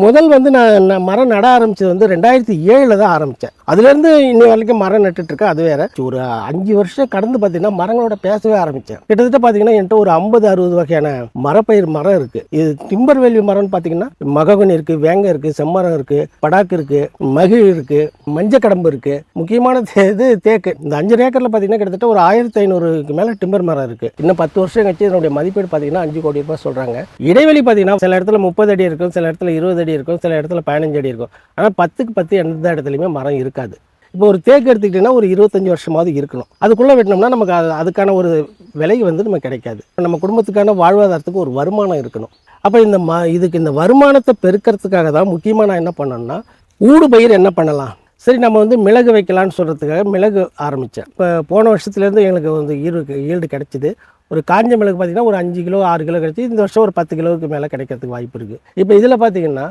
முதல் வந்து நான் மரம் நட ஆரம்பிச்சது வந்து 2007 தான் ஆரம்பித்தேன். அதுலேருந்து இன்னி வரைக்கும் மரம் நட்டுட்ருக்கேன். அது வேறு ஒரு 5 வருஷம் கடந்து பார்த்தீங்கன்னா மரங்களோட பேசவே ஆரம்பித்தேன். கிட்டத்தட்ட பார்த்தீங்கன்னா என்கிட்ட ஒரு 50-60 வகையான மரம் இருக்குது. இது டிம்பர் வேல்யூ மரம்னு பார்த்தீங்கன்னா மககனி இருக்குது, வேங்க இருக்குது, செம்மரம் இருக்குது, படாக்கு இருக்குது, மகிழ் இருக்குது, மஞ்சள் கடம்பு இருக்குது. முக்கியமான இது தேக்கு. இந்த 5 ஏக்கரில் பார்த்தீங்கன்னா கிட்டத்தட்ட ஒரு 1500க்கு மேலே டிம்பர் மரம் இருக்குது. இன்னும் 10 வருஷம் கழிச்சு இதனுடைய மதிப்பீடு பார்த்தீங்கன்னா 5 கோடி ரூபாய் சொல்கிறாங்க. இடைவெளி பார்த்தீங்கன்னா சில இடத்துல 30 அடி இருக்கும், சில இடத்துல 20 அடி இருக்கும், சில இடத்துல 15 அடி இருக்கும். ஆனால் 10க்கு 10 எந்த இடத்துலையுமே மரம் இருக்காது. இப்போ ஒரு தேக்கு எடுத்துக்கிட்டிங்கன்னா ஒரு 25 வருஷமாவது இருக்கணும். அதுக்குள்ளே வெட்டினோம்னா நமக்கு அதுக்கான ஒரு விலை வந்து நமக்கு கிடைக்காது. நம்ம குடும்பத்துக்கான வாழ்வாதாரத்துக்கு ஒரு வருமானம் இருக்கணும். அப்போ இதுக்கு இந்த வருமானத்தை பெருக்கிறதுக்காக தான் முக்கியமாக நான் என்ன பண்ணேன்னா, ஊடு பயிர் என்ன பண்ணலாம், சரி நம்ம வந்து மிளகு வைக்கலான்னு சொல்கிறதுக்காக மிளகு ஆரம்பித்தேன். இப்போ போன வருஷத்துலேருந்து எங்களுக்கு வந்து ஈல்டு கிடச்சிது. ஒரு காஞ்ச மிளகு பார்த்திங்கன்னா ஒரு 5 கிலோ 6 கிலோ கிடச்சி. இந்த வருஷம் ஒரு 10 கிலோவுக்கு மேலே கிடைக்கிறதுக்கு வாய்ப்பு இருக்குது. இப்போ இதில் பார்த்திங்கன்னா